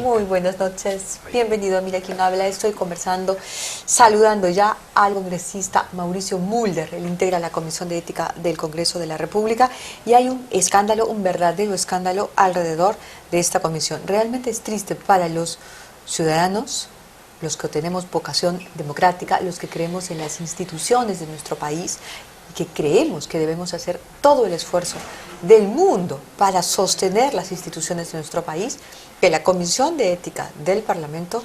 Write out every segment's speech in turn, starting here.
Muy buenas noches, bienvenido a Mira Quién Habla. Estoy conversando, saludando ya al congresista Mauricio Mulder. Él integra la Comisión de Ética del Congreso de la República y hay un escándalo, un verdadero escándalo alrededor de esta comisión. Realmente es triste para los ciudadanos, los que tenemos vocación democrática, los que creemos en las instituciones de nuestro país, que creemos que debemos hacer todo el esfuerzo del mundo para sostener las instituciones de nuestro país, que la Comisión de Ética del Parlamento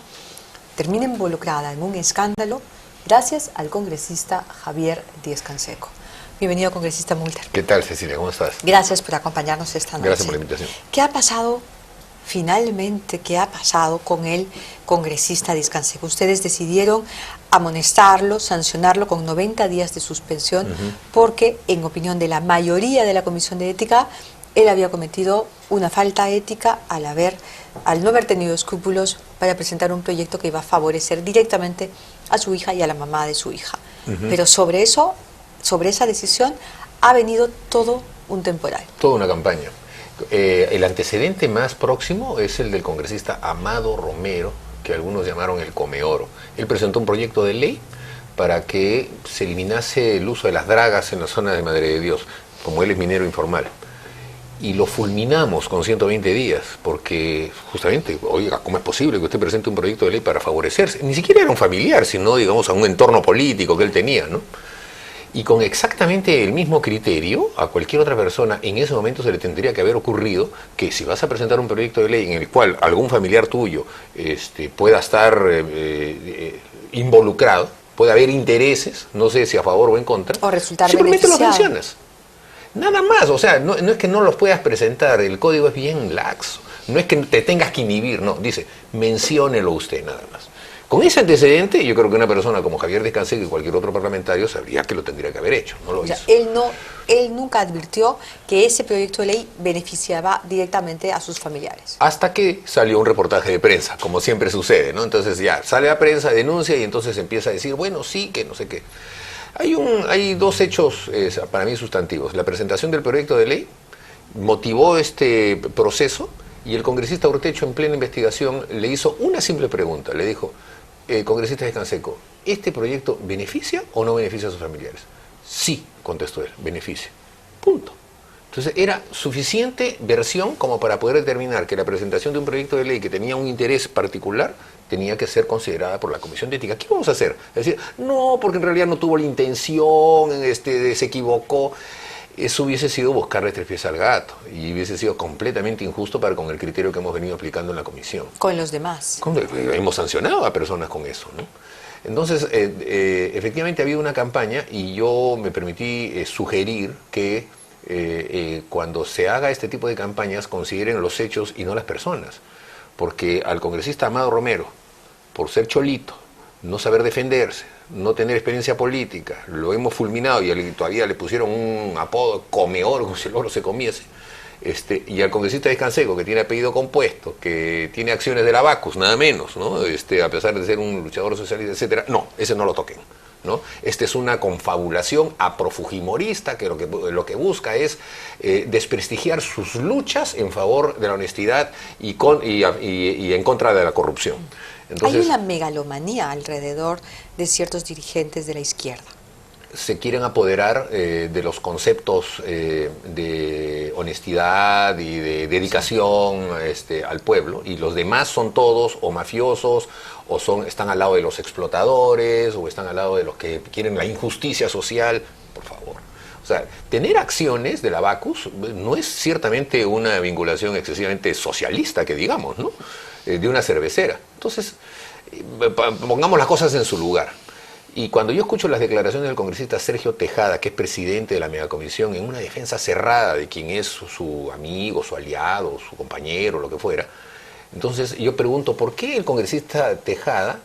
termine involucrada en un escándalo gracias al congresista Javier Díaz-Canseco. Bienvenido, congresista Mulder. ¿Qué tal, Cecilia? ¿Cómo estás? Gracias por acompañarnos esta noche. Gracias por la invitación. ¿Qué ha pasado finalmente? ¿Qué ha pasado con el congresista Díaz-Canseco? Ustedes decidieron amonestarlo, sancionarlo con 90 días de suspensión, porque, en opinión de la mayoría de la Comisión de Ética, él había cometido una falta ética al no haber tenido escrúpulos para presentar un proyecto que iba a favorecer directamente a su hija y a la mamá de su hija. Pero sobre eso, sobre esa decisión, ha venido todo un temporal. Toda una campaña. El antecedente más próximo es el del congresista Amado Romero, que algunos llamaron el Comeoro. Él presentó un proyecto de ley para que se eliminase el uso de las dragas en la zona de Madre de Dios, como él es minero informal. Y lo fulminamos con 120 días, porque justamente, oiga, ¿cómo es posible que usted presente un proyecto de ley para favorecerse? Ni siquiera era un familiar, sino, digamos, a un entorno político que él tenía, ¿no? Y con exactamente el mismo criterio, a cualquier otra persona en ese momento se le tendría que haber ocurrido que si vas a presentar un proyecto de ley en el cual algún familiar tuyo pueda estar involucrado, puede haber intereses, no sé si a favor o en contra, o resultar simplemente lo beneficiado. mencionas. Nada más, o sea, no es que no los puedas presentar, el código es bien laxo, no es que te tengas que inhibir, no, dice, menciónelo usted nada más. Con ese antecedente, yo creo que una persona como Javier Díaz-Canseco y cualquier otro parlamentario sabría que lo tendría que haber hecho, no lo hizo. Él nunca advirtió que ese proyecto de ley beneficiaba directamente a sus familiares. Hasta que salió un reportaje de prensa, como siempre sucede, ¿no? Entonces ya sale la prensa, denuncia y entonces empieza a decir, bueno, sí, que no sé qué. Hay dos hechos para mí sustantivos. La presentación del proyecto de ley motivó este proceso y el congresista Urtecho, en plena investigación, le hizo una simple pregunta. Le dijo, congresista Díaz-Canseco, ¿este proyecto beneficia o no beneficia a sus familiares? Sí, contestó él, beneficia. Punto. Entonces era suficiente versión como para poder determinar que la presentación de un proyecto de ley que tenía un interés particular tenía que ser considerada por la Comisión de Ética. ¿Qué vamos a hacer? Es decir, no, porque en realidad no tuvo la intención, se equivocó. Eso hubiese sido buscarle tres pies al gato y hubiese sido completamente injusto con el criterio que hemos venido aplicando en la comisión. Con los demás. Hemos sancionado a personas con eso, ¿no? Entonces, efectivamente ha habido una campaña y yo me permití sugerir que cuando se haga este tipo de campañas consideren los hechos y no las personas. Porque al congresista Amado Romero, por ser cholito, no saber defenderse, no tener experiencia política, lo hemos fulminado y todavía le pusieron un apodo Comeoro, como si el oro se comiese. Y al congresista Díaz-Canseco, que tiene apellido compuesto, que tiene acciones de la Bacus, nada menos, ¿no? A pesar de ser un luchador socialista, etcétera, no, ese no lo toquen, ¿no? Es una confabulación aprofujimorista que lo que busca es desprestigiar sus luchas en favor de la honestidad y en contra de la corrupción. Entonces, hay una megalomanía alrededor de ciertos dirigentes de la izquierda. Se quieren apoderar de los conceptos de honestidad y de dedicación al pueblo, y los demás son todos o mafiosos, o están al lado de los explotadores, o están al lado de los que quieren la injusticia social. Por favor. O sea, tener acciones de la Bacus no es ciertamente una vinculación excesivamente socialista, que digamos, ¿no? De una cervecera. Entonces, pongamos las cosas en su lugar. Y cuando yo escucho las declaraciones del congresista Sergio Tejada, que es presidente de la megacomisión, en una defensa cerrada de quien es su amigo, su aliado, su compañero, lo que fuera, entonces yo pregunto, ¿por qué el congresista Tejada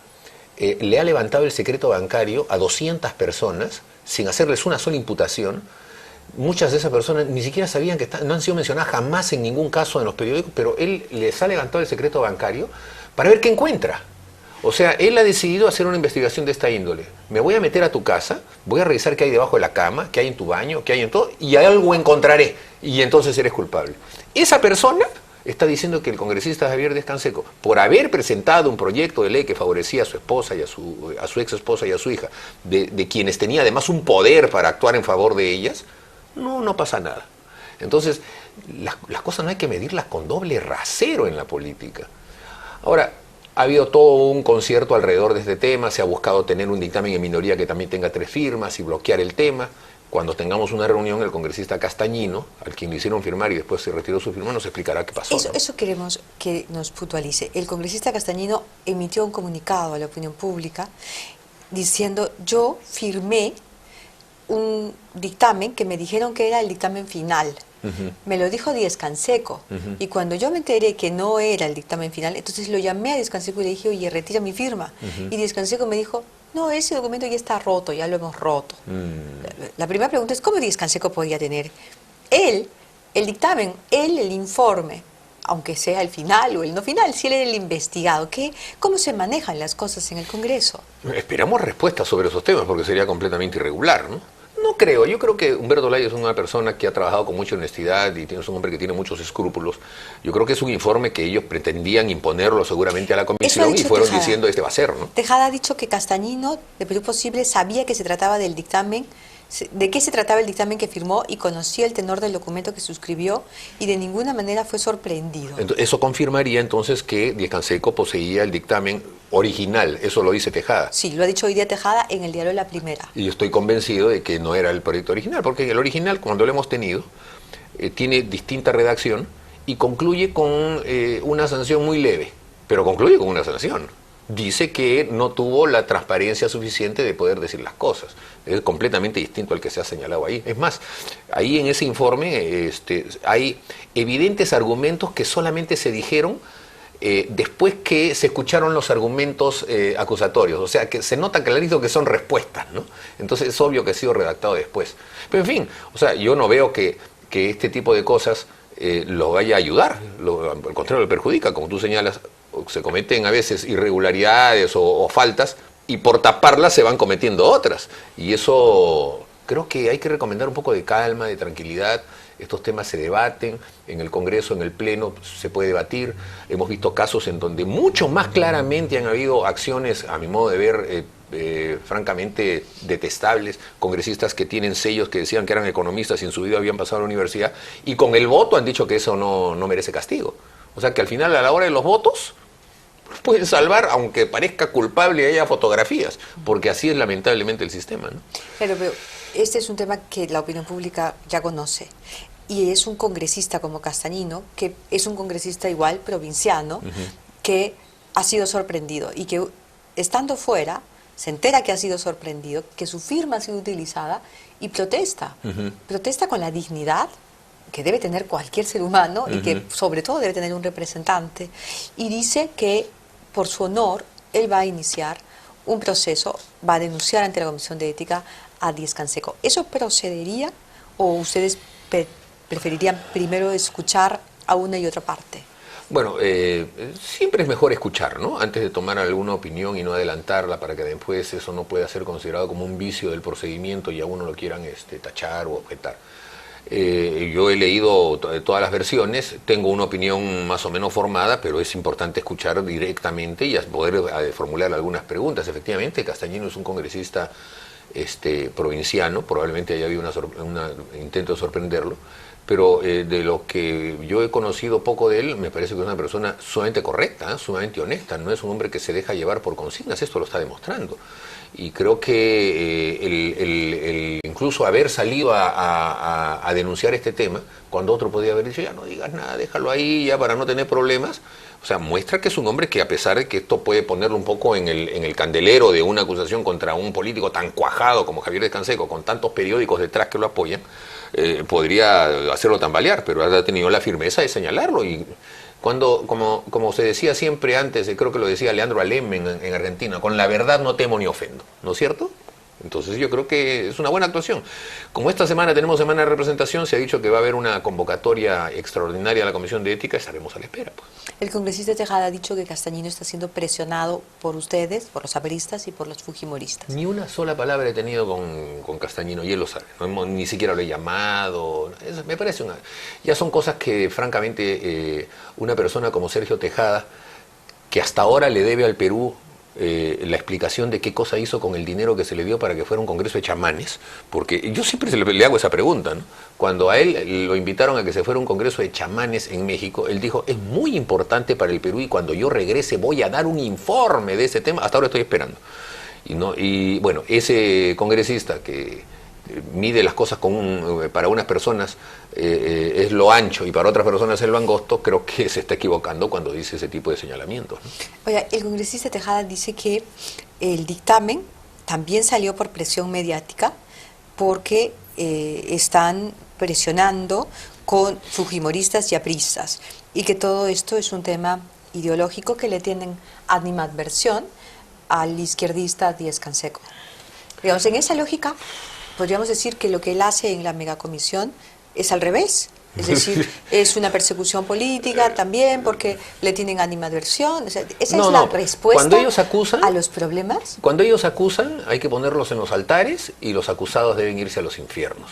le ha levantado el secreto bancario a 200 personas sin hacerles una sola imputación? Muchas de esas personas ni siquiera sabían que no han sido mencionadas jamás en ningún caso en los periódicos, pero él les ha levantado el secreto bancario para ver qué encuentra. O sea, él ha decidido hacer una investigación de esta índole. Me voy a meter a tu casa, voy a revisar qué hay debajo de la cama, qué hay en tu baño, qué hay en todo, y algo encontraré, y entonces eres culpable. Esa persona está diciendo que el congresista Javier Díaz-Canseco, por haber presentado un proyecto de ley que favorecía a su esposa y a su ex esposa y a su hija, de quienes tenía además un poder para actuar en favor de ellas, no pasa nada. Entonces, las cosas no hay que medirlas con doble rasero en la política. Ahora, ha habido todo un concierto alrededor de este tema, se ha buscado tener un dictamen en minoría que también tenga 3 firmas y bloquear el tema. Cuando tengamos una reunión, el congresista Castañino, al quien le hicieron firmar y después se retiró su firma, nos explicará qué pasó. Eso queremos que nos puntualice. El congresista Castañino emitió un comunicado a la opinión pública diciendo: yo firmé un dictamen que me dijeron que era el dictamen final. Me lo dijo Díaz-Canseco. Y cuando yo me enteré que no era el dictamen final, entonces lo llamé a Díaz-Canseco y le dije: oye, retira mi firma. Y Díaz-Canseco me dijo: no, ese documento ya está roto, ya lo hemos roto. La primera pregunta es: ¿cómo Díaz-Canseco podía tener él el dictamen, él el informe, aunque sea el final o el no final, si él era el investigado? ¿Cómo se manejan las cosas en el Congreso? Esperamos respuestas sobre esos temas, porque sería completamente irregular, ¿no? No creo, yo creo que Humberto Olaya es una persona que ha trabajado con mucha honestidad y es un hombre que tiene muchos escrúpulos. Yo creo que es un informe que ellos pretendían imponerlo seguramente a la comisión y fueron Tejada diciendo este va a ser, ¿no? Tejada ha dicho que Castañino, de Perú Posible, sabía que se trataba del dictamen, de qué se trataba el dictamen que firmó y conocía el tenor del documento que suscribió y de ninguna manera fue sorprendido. Entonces, eso confirmaría entonces que Díaz-Canseco poseía el dictamen original, eso lo dice Tejada. Sí, lo ha dicho hoy día Tejada en el diario La Primera. Y yo estoy convencido de que no era el proyecto original, porque el original, cuando lo hemos tenido, tiene distinta redacción y concluye con una sanción muy leve, pero concluye con una sanción. Dice que no tuvo la transparencia suficiente de poder decir las cosas. Es completamente distinto al que se ha señalado ahí. Es más, ahí en ese informe hay evidentes argumentos que solamente se dijeron después que se escucharon los argumentos acusatorios. O sea, que se nota clarito que son respuestas, ¿no? Entonces es obvio que ha sido redactado después. Pero en fin, o sea, yo no veo que este tipo de cosas lo vaya a ayudar. Al contrario, lo perjudica. Como tú señalas, se cometen a veces irregularidades o faltas y por taparlas se van cometiendo otras. Y eso creo que hay que recomendar un poco de calma, de tranquilidad. Estos temas se debaten en el Congreso, en el Pleno, se puede debatir. Hemos visto casos en donde mucho más claramente han habido acciones, a mi modo de ver, francamente detestables, congresistas que tienen sellos que decían que eran economistas y en su vida habían pasado a la universidad, y con el voto han dicho que eso no merece castigo. O sea que al final, a la hora de los votos, pueden salvar, aunque parezca culpable y haya fotografías, porque así es lamentablemente el sistema, ¿no? Pero este es un tema que la opinión pública ya conoce. Y es un congresista como Castañino, que es un congresista igual provinciano, que ha sido sorprendido y que estando fuera se entera que ha sido sorprendido, que su firma ha sido utilizada y protesta. Protesta con la dignidad que debe tener cualquier ser humano y que sobre todo debe tener un representante, y dice que por su honor él va a iniciar un proceso, va a denunciar ante la Comisión de Ética a Díaz-Canseco. ¿Eso procedería o ustedes preferirían primero escuchar a una y otra parte? Bueno, siempre es mejor escuchar, ¿no? Antes de tomar alguna opinión y no adelantarla para que después eso no pueda ser considerado como un vicio del procedimiento y a uno lo quieran tachar o objetar. Yo he leído todas las versiones, tengo una opinión más o menos formada, pero es importante escuchar directamente y poder formular algunas preguntas. Efectivamente, Castañino es un congresista provinciano, probablemente haya habido un intento de sorprenderlo, pero de lo que yo he conocido poco de él, me parece que es una persona sumamente correcta, sumamente honesta, no es un hombre que se deja llevar por consignas, esto lo está demostrando. Y creo que incluso haber salido a denunciar este tema, cuando otro podía haber dicho, ya no digas nada, déjalo ahí, ya para no tener problemas, o sea, muestra que es un hombre que, a pesar de que esto puede ponerlo un poco en el candelero de una acusación contra un político tan cuajado como Javier Díaz-Canseco, con tantos periódicos detrás que lo apoyan, podría hacerlo tambalear, pero ha tenido la firmeza de señalarlo. Y cuando, como se decía siempre antes, creo que lo decía Leandro Alem en Argentina, con la verdad no temo ni ofendo, ¿no es cierto? Entonces yo creo que es una buena actuación. Como esta semana tenemos semana de representación, se ha dicho que va a haber una convocatoria extraordinaria a la Comisión de Ética, estaremos a la espera, pues. El congresista Tejada ha dicho que Castañino está siendo presionado por ustedes, por los apristas y por los fujimoristas. Ni una sola palabra he tenido con Castañino, y él lo sabe. Ni siquiera lo he llamado. Me parece ya son cosas que, francamente, una persona como Sergio Tejada, que hasta ahora le debe al Perú la explicación de qué cosa hizo con el dinero que se le dio para que fuera un congreso de chamanes, porque yo siempre le hago esa pregunta, ¿no? Cuando a él lo invitaron a que se fuera un congreso de chamanes en México, él dijo, es muy importante para el Perú y cuando yo regrese voy a dar un informe de ese tema. Hasta ahora estoy esperando. Y bueno, ese congresista que mide las cosas para unas personas es lo ancho y para otras personas es lo angosto, creo que se está equivocando cuando dice ese tipo de señalamientos, ¿no? Oiga, el congresista Tejada dice que el dictamen también salió por presión mediática porque están presionando con fujimoristas y apristas y que todo esto es un tema ideológico que le tienen animadversión al izquierdista Díaz Canseco. Digamos, en esa lógica podríamos decir que lo que él hace en la megacomisión es al revés, es decir, es una persecución política también porque le tienen animadversión. O sea, esa es la respuesta cuando ellos acusan, a los problemas. Cuando ellos acusan hay que ponerlos en los altares y los acusados deben irse a los infiernos.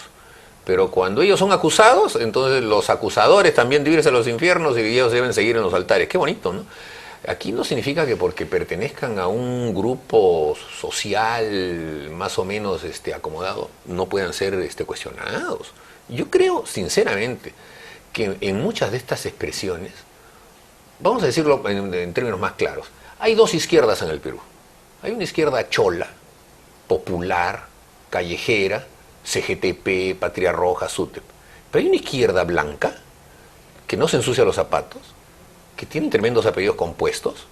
Pero cuando ellos son acusados, entonces los acusadores también deben irse a los infiernos y ellos deben seguir en los altares. Qué bonito, ¿no? Aquí no significa que porque pertenezcan a un grupo social más o menos acomodado no puedan ser cuestionados. Yo creo, sinceramente, que en muchas de estas expresiones, vamos a decirlo en términos más claros, hay dos izquierdas en el Perú. Hay una izquierda chola, popular, callejera, CGTP, Patria Roja, SUTEP. Pero hay una izquierda blanca que no se ensucia los zapatos, que tienen tremendos apellidos compuestos,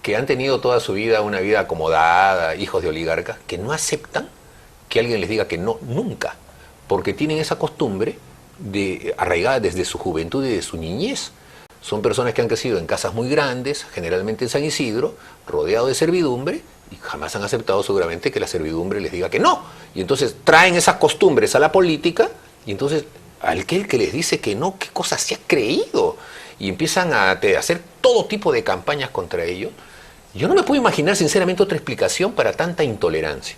que han tenido toda su vida una vida acomodada, hijos de oligarcas, que no aceptan que alguien les diga que no, nunca, porque tienen esa costumbre arraigada desde su juventud y de su niñez. Son personas que han crecido en casas muy grandes, generalmente en San Isidro, rodeados de servidumbre, y jamás han aceptado seguramente que la servidumbre les diga que no. Y entonces traen esas costumbres a la política, y entonces aquel que les dice que no, ¿qué cosa se ha creído? Y empiezan a hacer todo tipo de campañas contra ellos. Yo no me puedo imaginar sinceramente otra explicación para tanta intolerancia,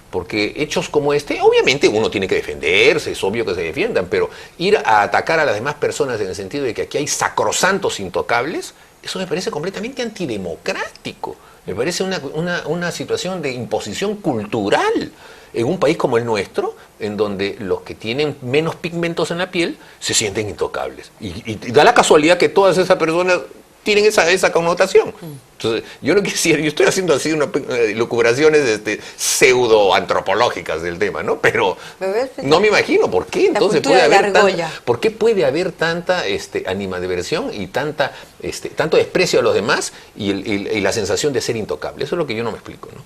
porque hechos como este, obviamente uno tiene que defenderse, es obvio que se defiendan, pero ir a atacar a las demás personas en el sentido de que aquí hay sacrosantos intocables, eso me parece completamente antidemocrático, me parece una situación de imposición cultural en un país como el nuestro, en donde los que tienen menos pigmentos en la piel se sienten intocables. Y da la casualidad que todas esas personas tienen esa connotación. Entonces, yo no quisiera, yo estoy haciendo así unas lucubraciones pseudo-antropológicas del tema, ¿no? Pero no me imagino por qué entonces ¿por qué puede haber tanta animadversión y tanto desprecio a los demás y la sensación de ser intocable? Eso es lo que yo no me explico, ¿no?